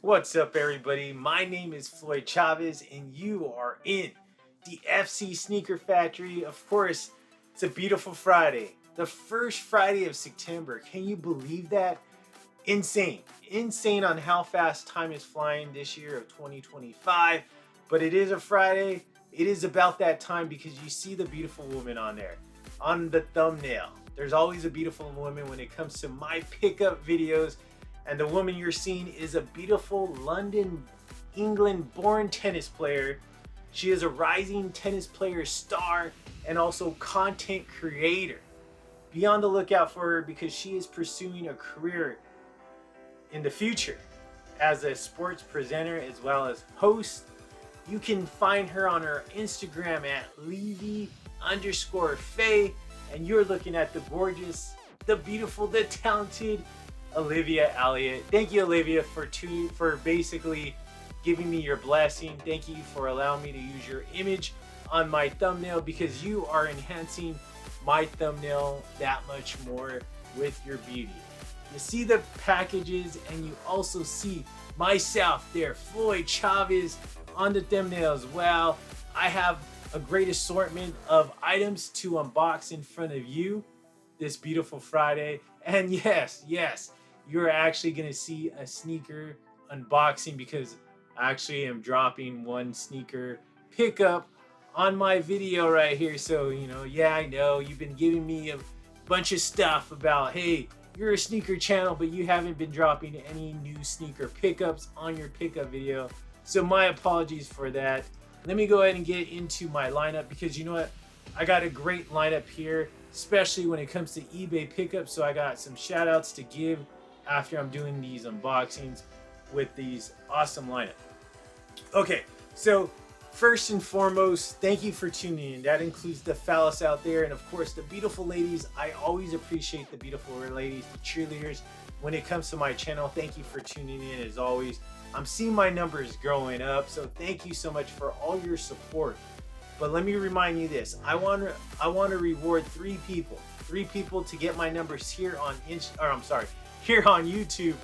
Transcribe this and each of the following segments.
What's up, everybody? My name is Floyd Chavez, and you are in the FC Sneaker Factory. Of course, it's a beautiful Friday, the first Friday of September. Can you believe that? Insane. Insane on how fast time is flying this year of 2025. But it is a Friday. It is about that time because you see the beautiful woman on there, on the thumbnail. There's always a beautiful woman when it comes to my pickup videos. And the woman you're seeing is a beautiful London, England born tennis player. She is a rising tennis player star and also content creator. Be on the lookout for her because she is pursuing a career in the future as a sports presenter as well as host. You can find her on her Instagram at Levy_Faye, and you're looking at the gorgeous, the beautiful, the talented Olivia Elliott. Thank you, Olivia, for basically giving me your blessing. Thank you for allowing me to use your image on my thumbnail because you are enhancing my thumbnail that much more with your beauty. You see the packages and you also see myself there, Floyd Chavez, on the thumbnail as well. I have a great assortment of items to unbox in front of you this beautiful Friday. And yes, you're actually going to see a sneaker unboxing because I actually am dropping one sneaker pickup on my video right here. So, yeah, I know you've been giving me a bunch of stuff about, hey, you're a sneaker channel, but you haven't been dropping any new sneaker pickups on your pickup video. So my apologies for that. Let me go ahead and get into my lineup because you know what? I got a great lineup here, especially when it comes to eBay pickups. So I got some shout outs to give after I'm doing these unboxings with these awesome lineup. Okay, so first and foremost, thank you for tuning in. That includes the fellas out there and of course the beautiful ladies. I always appreciate the beautiful ladies, the cheerleaders when it comes to my channel. Thank you for tuning in as always. I'm seeing my numbers growing up, so thank you so much for all your support. But let me remind you this. I want to reward three people to get my numbers here on here on YouTube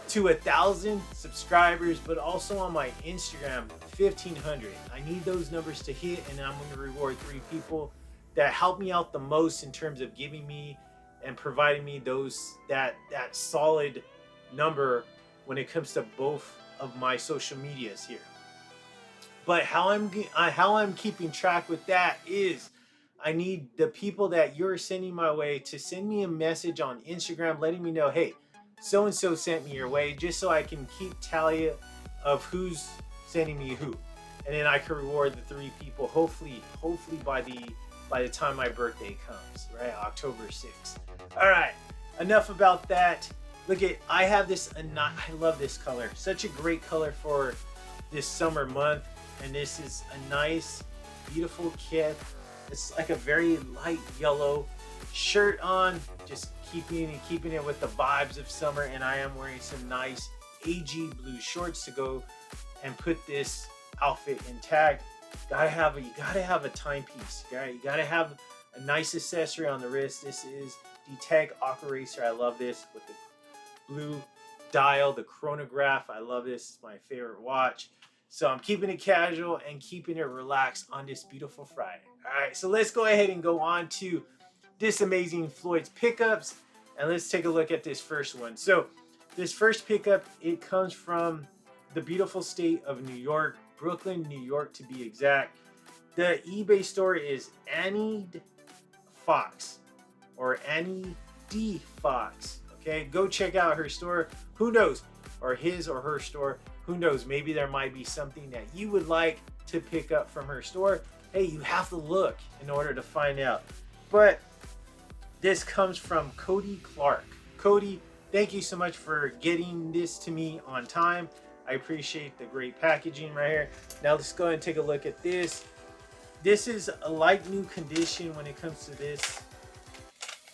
to 1,000 subscribers, but also on my Instagram 1,500. I need those numbers to hit, and I'm going to reward three people that help me out the most in terms of giving me and providing me that solid number when it comes to both of my social medias here. But how I'm keeping track with that is I need the people that you're sending my way to send me a message on Instagram letting me know, hey, so-and-so sent me your way, just so I can keep tally of who's sending me who. And then I can reward the three people, hopefully by the time my birthday comes, right? October 6th. All right, enough about that. Look I have this, I love this color. Such a great color for this summer month. And this is a nice, beautiful kit. It's like a very light yellow shirt on, just keeping it with the vibes of summer. And I am wearing some nice AG blue shorts to go and put this outfit intact. You gotta have a timepiece. You gotta have a nice accessory on the wrist. This is the Tag Aqua Racer. I love this with the blue dial, the chronograph. I love this. It's my favorite watch. So I'm keeping it casual and keeping it relaxed on this beautiful Friday. All right, so let's go ahead and go on to this amazing Floyd's pickups. And let's take a look at this first one. So this first pickup, it comes from the beautiful state of New York, Brooklyn, New York to be exact. The eBay store is Annie Fox or Annie D Fox. Okay, go check out her store. Who knows? Or his or her store. Who knows? Maybe there might be something that you would like to pick up from her store. Hey, you have to look in order to find out. But this comes from Cody Clark. Cody, thank you so much for getting this to me on time. I appreciate the great packaging right here. Now let's go ahead and take a look at this. This is a light new condition when it comes to this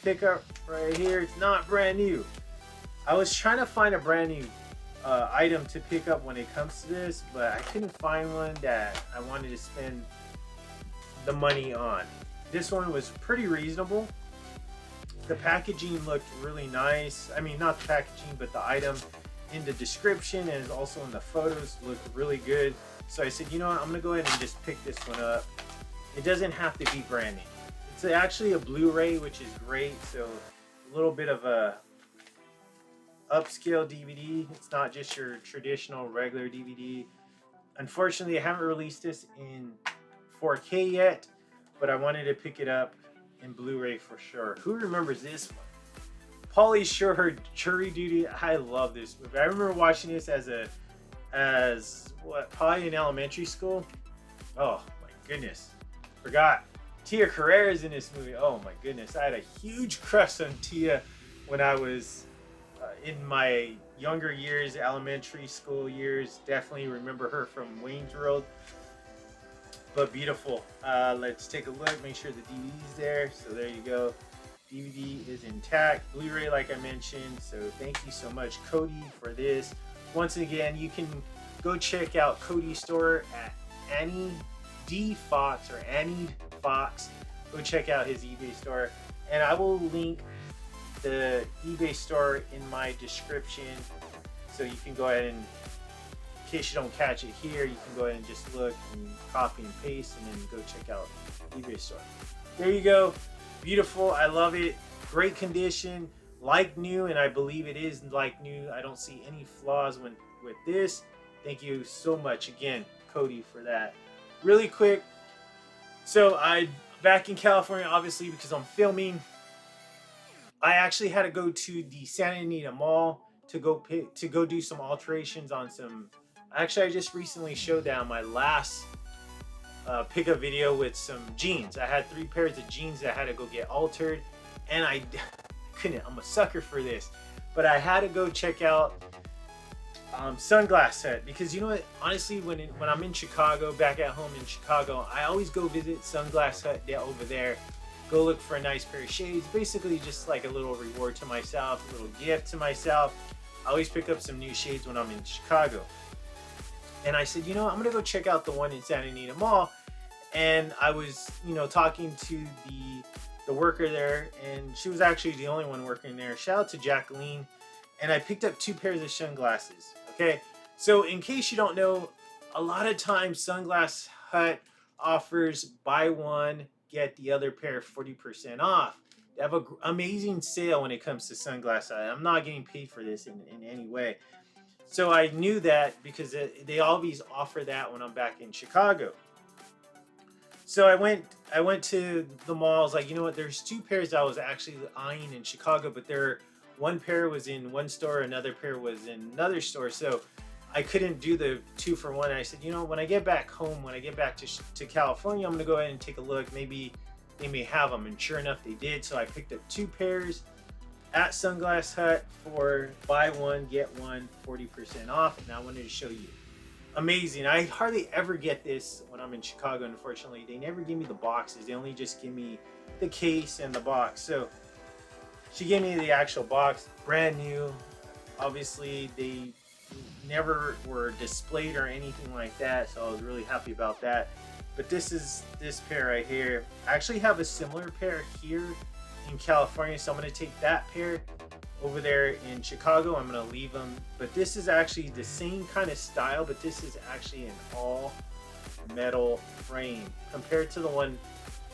pickup right here. It's not brand new. I was trying to find a brand new item to pick up when it comes to this, but I couldn't find one that I wanted to spend the money on. This one was pretty reasonable. The packaging looked really nice. I mean, not the packaging, but the item. in the description and also in the photos look really good. So I said, you know what, I'm gonna go ahead and just pick this one up. It doesn't have to be brand new. It's actually a Blu-ray, which is great. So a little bit of a upscale DVD. It's not just your traditional regular DVD. Unfortunately, I haven't released this in 4K yet, but I wanted to pick it up in Blu-ray for sure. Who remembers this one? Pauly Shore, Jury Duty. I love this movie. I remember watching this probably in elementary school. Oh my goodness, forgot. Tia Carrera's in this movie. Oh my goodness, I had a huge crush on Tia when I was in my younger years, elementary school years. Definitely remember her from Wayne's World. But beautiful. Let's take a look, make sure the DVD's there. So there you go. DVD is intact. Blu-ray, like I mentioned. So thank you so much, Cody, for this. Once again, you can go check out Cody's store at Annie D Fox or Annie Fox. Go check out his eBay store, and I will link the eBay store in my description, so you can go ahead and, in case you don't catch it here, you can go ahead and just look and copy and paste and then go check out eBay store. There you go. Beautiful. I love it. Great condition, like new, and I believe it is like new. I don't see any flaws with this. Thank you so much again, Cody, for that. Really quick, so I back in California, obviously, because I'm filming. I actually had to go to the Santa Anita Mall to go do some alterations on some. Actually, I just recently showed that on my last pickup video with some jeans. I had 3 pairs of jeans that I had to go get altered, and I couldn't. I'm a sucker for this, but I had to go check out Sunglass Hut, because you know what? Honestly, when I'm in Chicago, back at home in Chicago, I always go visit Sunglass Hut over there. Go look for a nice pair of shades. Basically, just like a little reward to myself, a little gift to myself. I always pick up some new shades when I'm in Chicago. And I said, you know, I'm gonna go check out the one in Santa Anita Mall. And I was, talking to the worker there, and she was actually the only one working there. Shout out to Jacqueline. And I picked up 2 pairs of sunglasses. Okay, so in case you don't know, a lot of times Sunglass Hut offers buy one, get the other pair 40% off. They have an amazing sale when it comes to Sunglass Hut. I'm not getting paid for this in any way. So I knew that because they always offer that when I'm back in Chicago. So I went to the mall. I was like, you know what? There's 2 pairs I was actually eyeing in Chicago, but one pair was in one store, another pair was in another store. So I couldn't do the 2 for 1. And I said, you know, when I get back home, when I get back to California, I'm going to go ahead and take a look. Maybe they may have them. And sure enough, they did. So I picked up 2 pairs at Sunglass Hut for buy one, get one, 40% off. And I wanted to show you. Amazing. I hardly ever get this when I'm in Chicago, unfortunately. They never give me the boxes. They only just give me the case and the box. So she gave me the actual box, brand new. Obviously, they never were displayed or anything like that, so I was really happy about that. But this is this pair right here. I actually have a similar pair here in California, so I'm going to take that pair over there in Chicago. I'm going to leave them. But this is actually the same kind of style, but this is actually an all metal frame. Compared to the one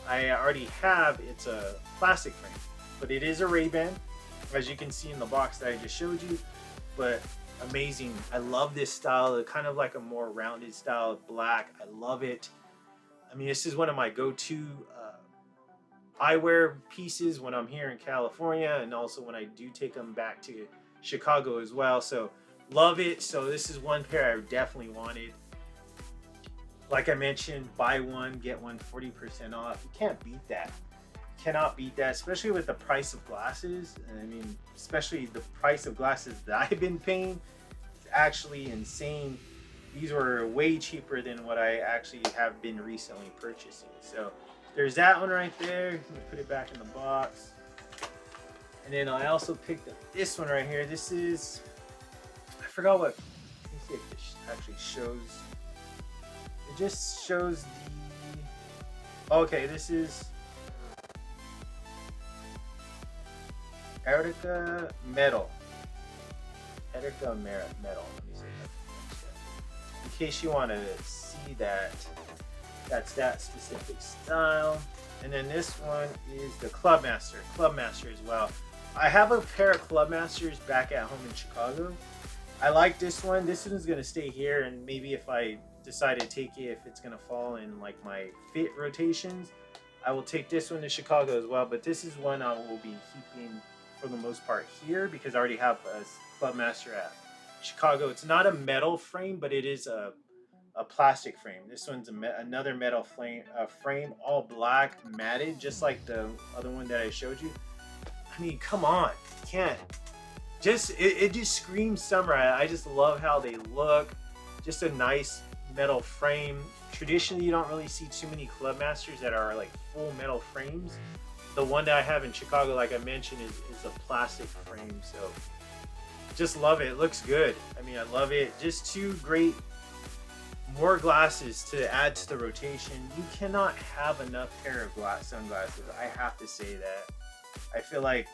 I already have, it's a plastic frame. But it is a Ray-Ban, as you can see in the box that I just showed you. But amazing. I love this style, kind of like a more rounded style of black. I love it. I mean, this is one of my go-to eyewear pieces when I'm here in California, and also when I do take them back to Chicago as well. So love it. So this is one pair I definitely wanted. Like I mentioned, buy one, get one 40% off. You can't beat that. Cannot beat that, especially with the price of glasses. I mean, especially the price of glasses that I've been paying. It's actually insane. These were way cheaper than what I actually have been recently purchasing. So there's that one right there. Let me put it back in the box. And then I also picked up this one right here. This is, I forgot what, let me see if this actually shows. It just shows the, okay, this is Erica Metal. METALLICA metal. Let me see if I can finish that. In case you want to see that, that's that specific style. And then this one is the Clubmaster as well. I have a pair of Clubmasters back at home in Chicago. I like this one. This one's gonna stay here, and maybe if I decide to take it, if it's gonna fall in like my fit rotations, I will take this one to Chicago as well. But this is one I will be keeping for the most part here because I already have a Clubmaster at Chicago. It's not a metal frame, but it is a plastic frame. This one's another metal frame, all black, matted, just like the other one that I showed you. I mean, come on, you can't. It just screams summer. I just love how they look. Just a nice metal frame. Traditionally, you don't really see too many Clubmasters that are like full metal frames. The one that I have in Chicago, like I mentioned, is a plastic frame. So just love it. It looks good. I mean, I love it. Just two great, more glasses to add to the rotation. You cannot have enough pair of sunglasses. I have to say that. I feel like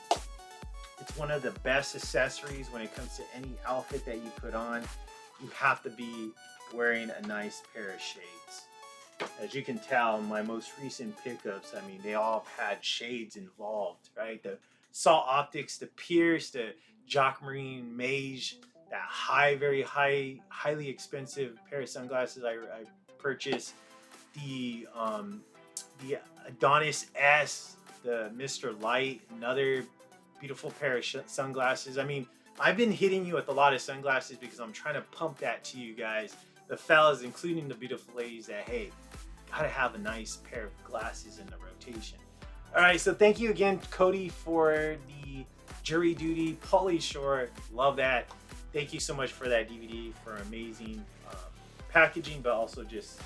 it's one of the best accessories when it comes to any outfit that you put on. You have to be wearing a nice pair of shades. As you can tell, my most recent pickups, I mean, they all had shades involved, right? The Salt Optics, the Pierce, the Jacques Marine Mage, that very highly expensive pair of sunglasses I purchased, the Adonis S, the Mr. Light, another beautiful pair of sunglasses. I mean, I've been hitting you with a lot of sunglasses because I'm trying to pump that to you guys, the fellas, including the beautiful ladies, that hey, gotta have a nice pair of glasses in the rotation. All right, so thank you again, Cody, for the Jury Duty Pauly Shore. Love that. Thank you so much for that DVD, for amazing packaging, but also just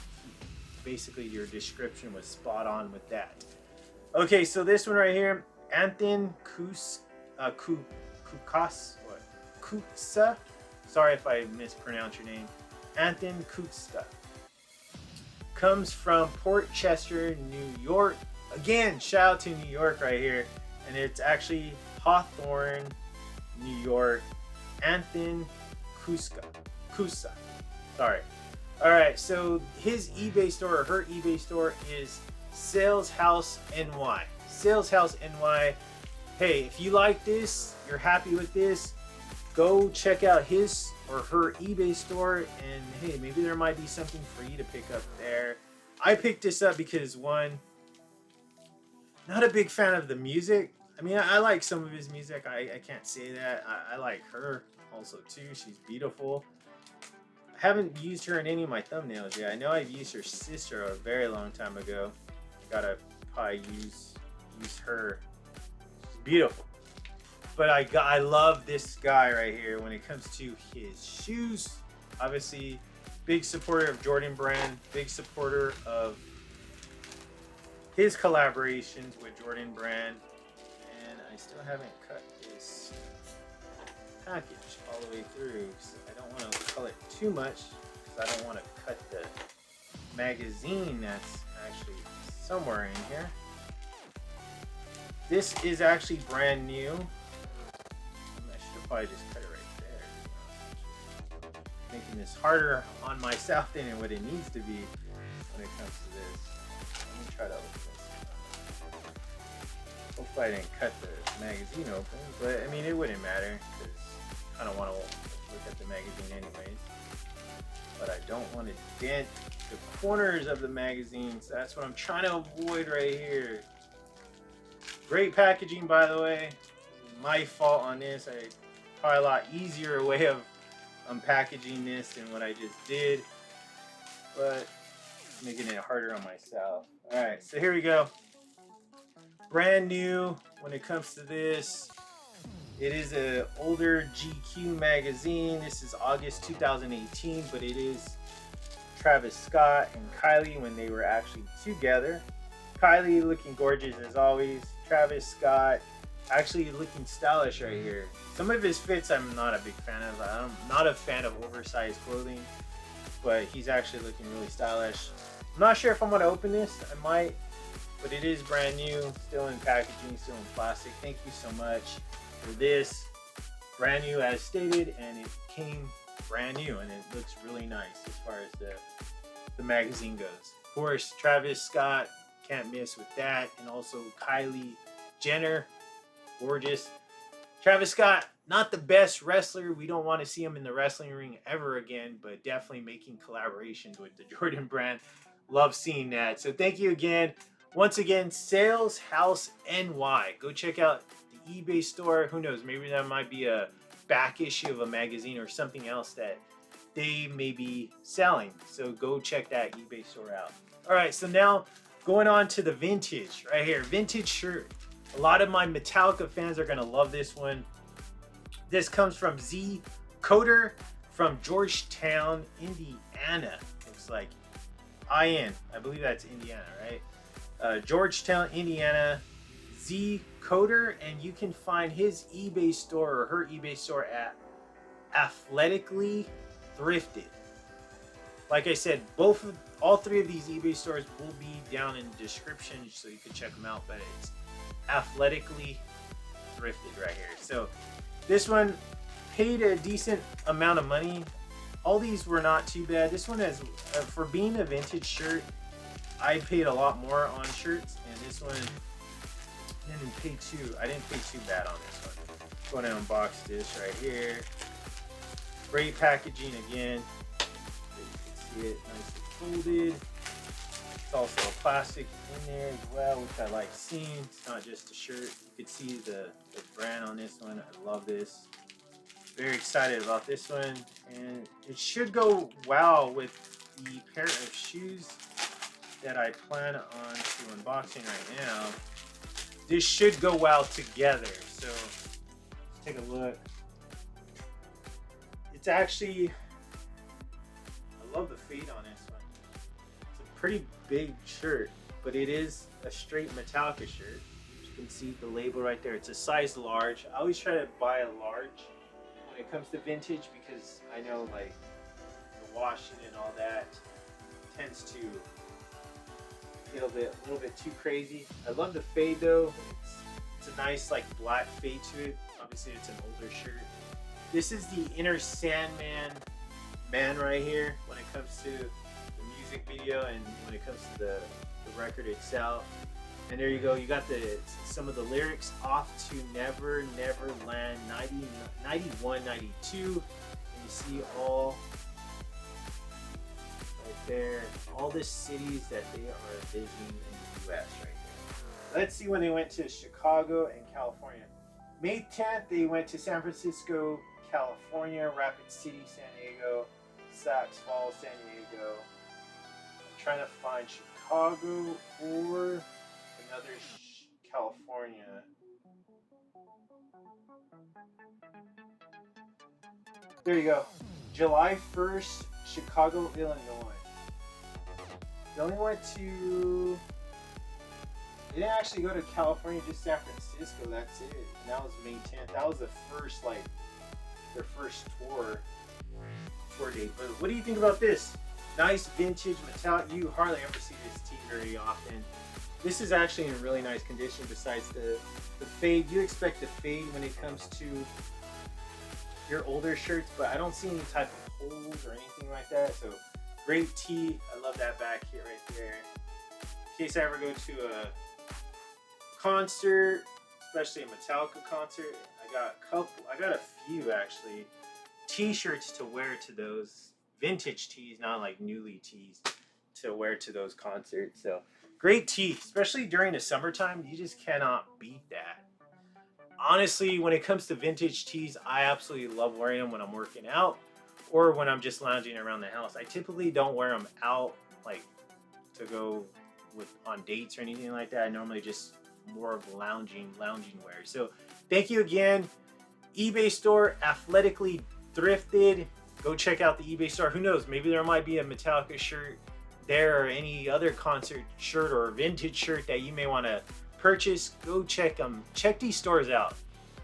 basically your description was spot on with that. Okay, so this one right here, Anthony Kutsa. Sorry if I mispronounce your name. Anthony Kutsa. Comes from Port Chester, New York. Again, shout out to New York right here. And it's actually Hawthorne, New York. Anthony Kusa. Sorry. Alright, so his eBay store, or her eBay store, is Sales House NY. Sales House NY. Hey, if you like this, you're happy with this, go check out his or her eBay store, and hey, maybe there might be something for you to pick up there. I picked this up because, one, not a big fan of the music. I mean, I like some of his music. I can't say that. I like her also too. She's beautiful. I haven't used her in any of my thumbnails yet. I know I've used her sister a very long time ago. I gotta probably use her. She's beautiful. But I love this guy right here when it comes to his shoes. Obviously, big supporter of Jordan Brand, big supporter of his collaborations with Jordan Brand. And I still haven't cut this package all the way through, so I don't want to color it too much because I don't want to cut the magazine that's actually somewhere in here. This is actually brand new. I should probably just cut it right there. Making this harder on myself than what it needs to be when it comes to this. Let me try to open this. Hopefully I didn't cut the magazine open, but I mean it wouldn't matter because I don't want to look at the magazine anyways. But I don't want to dent the corners of the magazine, so that's what I'm trying to avoid right here. Great packaging, by the way. My fault on this. Probably a lot easier way of unpackaging this than what I just did, but making it harder on myself. All right, so here we go. Brand new when it comes to this. It is an older GQ magazine. This is August 2018, but it is Travis Scott and Kylie when they were actually together. Kylie looking gorgeous as always. Travis Scott actually looking stylish right here. Some of his fits I'm not a big fan of. I'm not a fan of oversized clothing, but he's actually looking really stylish. I'm not sure if I'm gonna open this. I might, but it is brand new, still in packaging, still in plastic. Thank you so much for this. brand new as stated, and it came brand new, and it looks really nice as far as the magazine goes. Of course, Travis Scott, can't miss with that, and also Kylie Jenner, gorgeous. Travis Scott, not the best wrestler. We don't want to see him in the wrestling ring ever again, but definitely making collaborations with the Jordan brand. Love seeing that. So thank you again. Once again, Sales House NY. Go check out the eBay store. Who knows? Maybe that might be a back issue of a magazine or something else that they may be selling. So go check that eBay store out. All right, so now going on to the vintage right here. Vintage shirt. A lot of my Metallica fans are gonna love this one. This comes from Z Coder from Georgetown, Indiana. Looks like I believe that's Indiana, right? Georgetown, Indiana, Z Coder, and you can find his eBay store or her eBay store at Athletically Thrifted. Like I said, all three of these eBay stores will be down in the description, so you can check them out. But it's Athletically Thrifted right here. So this one paid a decent amount of money. All these were not too bad. This one has, for being a vintage shirt, I paid a lot more on shirts, and this one I didn't pay too bad on this one. Going to unbox this right here. Great packaging again. You can see it nicely folded. It's also a plastic in there as well, which I like seeing. It's not just a shirt. You can see the brand on this one. I love this. Very excited about this one, and it should go well with the pair of shoes that I plan on to unboxing right now. This should go well together. So let's take a look. It's actually, I love the fade on this one. It's a pretty big shirt, but it is a straight Metallica shirt. You can see the label right there. It's a size large. I always try to buy a large when it comes to vintage, because I know like the washing and all that tends to get a little bit too crazy. I love the fade though. It's a nice like black fade to it. Obviously it's an older shirt. This is the Inner Sandman man right here when it comes to the music video and when it comes to the record itself. And there you go, you got some of the lyrics off to Never Never Land 91, 92. And you see all right there, all the cities that they are visiting in the US right there. Let's see when they went to Chicago and California. May 10th, they went to San Francisco, California, Rapid City, San Diego, Sax Falls, San Diego. I'm trying to find Chicago or another California. There you go. July 1st, Chicago, Illinois. They only went to... They didn't actually go to California, just San Francisco, that's it. And that was May 10th. That was the first, like, their first tour date. But what do you think about this? Nice vintage metallic. You hardly ever see this tee very often. This is actually in really nice condition besides the fade. You expect the fade when it comes to your older shirts, but I don't see any type of holes or anything like that. So great tee. I love that back here right there. In case I ever go to a concert, especially a Metallica concert, I got a few actually t-shirts to wear to those vintage tees, not like newly tees, to wear to those concerts. So great tee, especially during the summertime. You just cannot beat that. Honestly, when it comes to vintage tees, I absolutely love wearing them when I'm working out or when I'm just lounging around the house. I typically don't wear them out like to go on dates or anything like that. I normally just more of lounging wear. So thank you again, eBay store, Athletically Thrifted. Go check out the eBay store. Who knows, maybe there might be a Metallica shirt there or any other concert shirt or vintage shirt that you may want to purchase. Go check them. Check these stores out.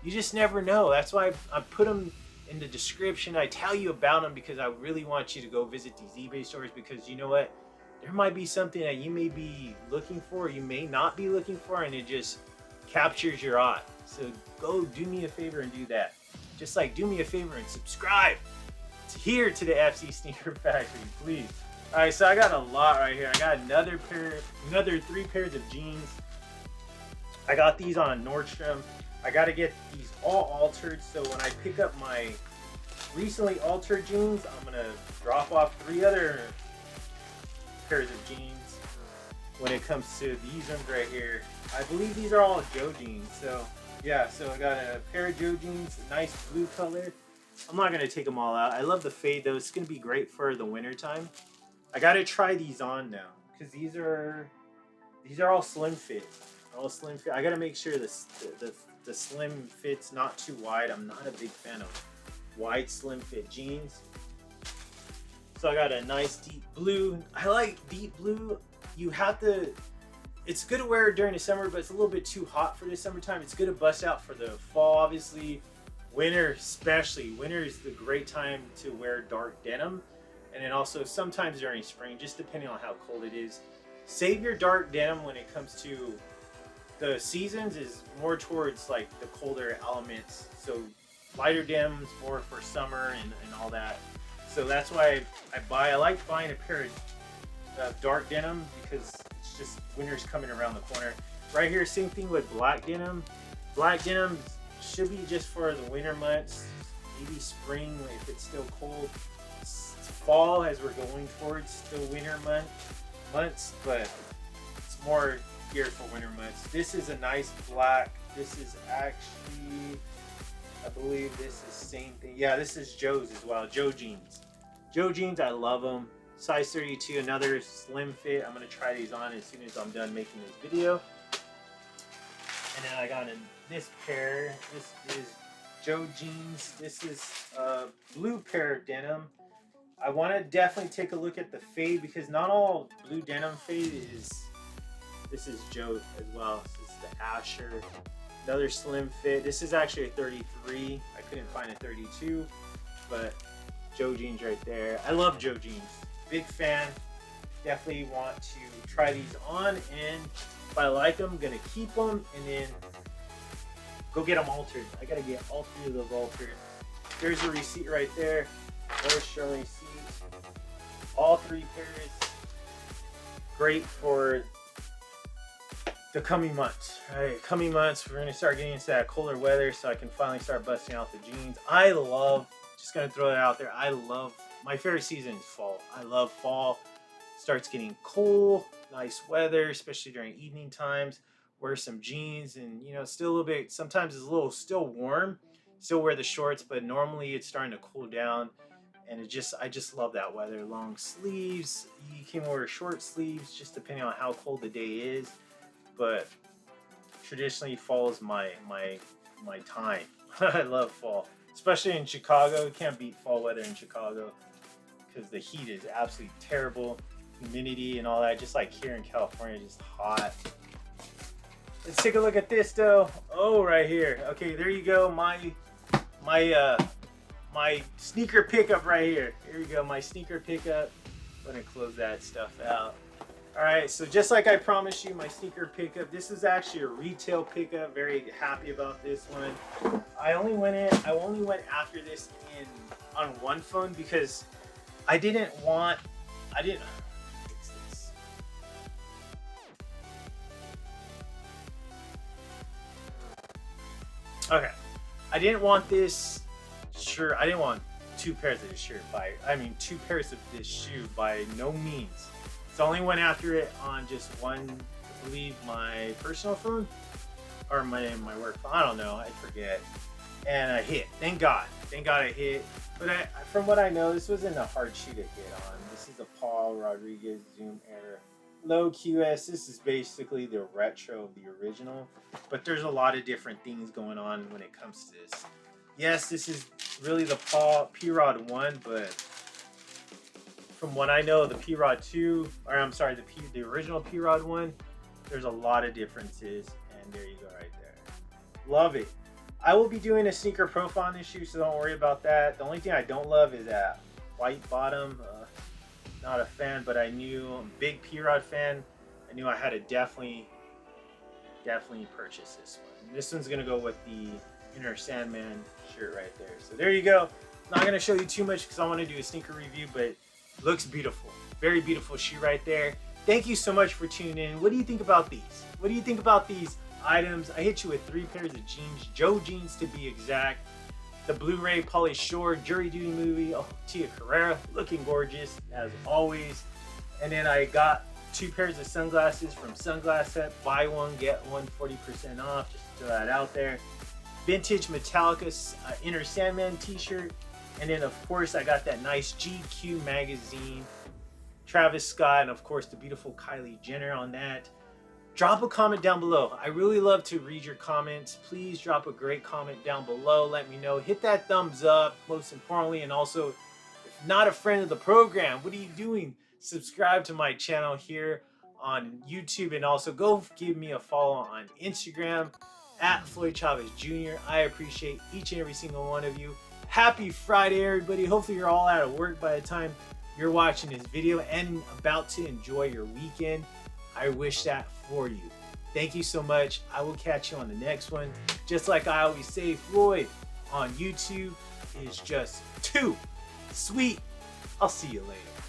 You just never know. That's why I put them in the description. I tell you about them because I really want you to go visit these eBay stores, because you know what? There might be something that you may be looking for, you may not be looking for, and it just captures your eye. So go do me a favor and do that. just like do me a favor and subscribe here to the FC Sneaker Factory, please. All right, so I got a lot right here. I got another 3 pairs of jeans. I got these on Nordstrom. I got to get these all altered, so when I pick up my recently altered jeans, I'm gonna drop off 3 other pairs of jeans when it comes to these ones right here. I believe these are all Joe jeans. So yeah, so I got a pair of Joe jeans, a nice blue color. I'm not gonna take them all out. I love the fade though. It's gonna be great for the winter time. I gotta try these on now because these are all slim fit. All slim fit. I gotta make sure the slim fit's not too wide. I'm not a big fan of wide slim fit jeans. So I got a nice deep blue. I like deep blue. You have to, it's good to wear during the summer, but it's a little bit too hot for the summertime. It's good to bust out for the fall, obviously. Winter especially. Winter is the great time to wear dark denim. And then also sometimes during spring, just depending on how cold it is. Save your dark denim when it comes to the seasons is more towards like the colder elements. So lighter denims more for summer and all that. So that's why I like buying a pair of dark denim because it's just winter's coming around the corner. Right here, same thing with black denim. Black denim should be just for the winter months, maybe spring if it's still cold. It's fall as we're going towards the winter months, but it's more geared for winter months. This is a nice black. This is actually, I believe this is same thing. Yeah, this is Joe's as well. Joe jeans. Joe jeans, I love them. Size 32, another slim fit. I'm gonna try these on as soon as I'm done making this video. And then I got this pair. This is Joe jeans. This is a blue pair of denim. I want to definitely take a look at the fade because not all blue denim fade is. This is Joe as well. This is the Asher. Another slim fit. This is actually a 33. I couldn't find a 32, but Joe jeans right there. I love Joe jeans. Big fan. Definitely want to try these on, and if I like them, I'm gonna keep them and then go get them altered. I gotta get all 3 of those altered. There's a receipt right there. There's showing receipt. All 3 pairs. Great for the coming months. All right, coming months, we're gonna start getting into that colder weather, so I can finally start busting out the jeans. I love. Just gonna throw that out there. I love. My favorite season is fall. I love fall. Starts getting cool, nice weather, especially during evening times. Wear some jeans and, you know, still a little bit, sometimes it's a little still warm. Still wear the shorts, but normally it's starting to cool down. And I just love that weather. Long sleeves. You can wear short sleeves just depending on how cold the day is. But traditionally fall is my time. I love fall. Especially in Chicago. You can't beat fall weather in Chicago because the heat is absolutely terrible. Humidity and all that, just like here in California, just hot. Let's take a look at this though. Oh, right here. Okay, there you go. My sneaker pickup right here. Here you go, my sneaker pickup. I'm gonna close that stuff out. All right, so just like I promised you, my sneaker pickup. This is actually a retail pickup. Very happy about this one. I only went after this on one phone because I didn't fix this. Okay, I didn't want this shirt. I didn't want 2 pairs of this shirt 2 pairs of this shoe by no means. So I only went after it on just one, I believe my personal phone or my work phone. I don't know, I forget. And I hit. Thank God I hit. But from what I know, this wasn't a hard shoe to hit on. This is a Paul Rodriguez Zoom Air Low QS. This is basically the retro of the original. But there's a lot of different things going on when it comes to this. Yes, this is really the Paul P-Rod 1, but from what I know, the P-Rod 2, or I'm sorry, the original P-Rod 1, there's a lot of differences, and there you go right there. Love it. I will be doing a sneaker profile on this shoe, so don't worry about that. The only thing I don't love is that white bottom. Not a fan, but I'm a big P-Rod fan. I knew I had to definitely purchase this one. This one's gonna go with the Inner Sandman shirt right there. So there you go. Not gonna show you too much because I want to do a sneaker review, but looks beautiful. Very beautiful shoe right there. Thank you so much for tuning in. What do you think about these? What do you think about these items? I hit you with 3 pairs of jeans, Joe jeans to be exact. The Blu-ray Pauly Shore Jury Duty movie. Oh, Tia Carrera looking gorgeous as always. And then I got 2 pairs of sunglasses from Sunglass Hut. Buy one, get one 40% off. Just to throw that out there. Vintage Metallica Inner Sandman t-shirt. And then of course I got that nice GQ magazine, Travis Scott, and of course the beautiful Kylie Jenner on that. Drop a comment down below. I really love to read your comments. Please drop a great comment down below. Let me know. Hit that thumbs up, most importantly, and also if not a friend of the program, what are you doing? Subscribe to my channel here on YouTube, and also go give me a follow on Instagram at Floyd Chavez Jr. I appreciate each and every single one of you. Happy Friday, everybody. Hopefully you're all out of work by the time you're watching this video and about to enjoy your weekend. I wish that for you. Thank you so much. I will catch you on the next one. Just like I always say, Floyd on YouTube is just too sweet. I'll see you later.